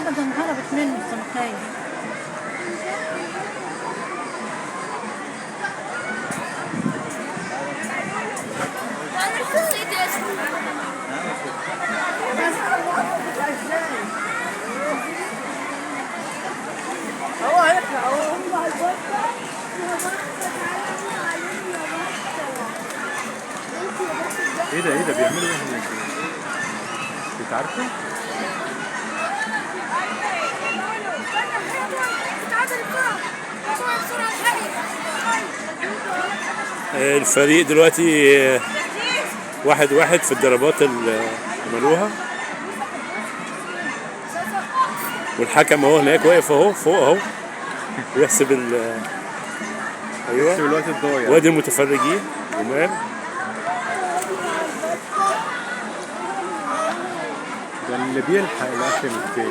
ابدا هربت منه السمكية. هو هيطلع هو ايه ده بيعملوا ايه هناك؟ انت عارفه؟ الفريق دلوقتي 1-1 في الضربات اللي عملوها، والحكم اهو هناك واقف اهو فوق اهو بيحسب ايوه الوقت الضايع. وادي المتفرجين جمال. ده اللي بيلحق الاخر التاني.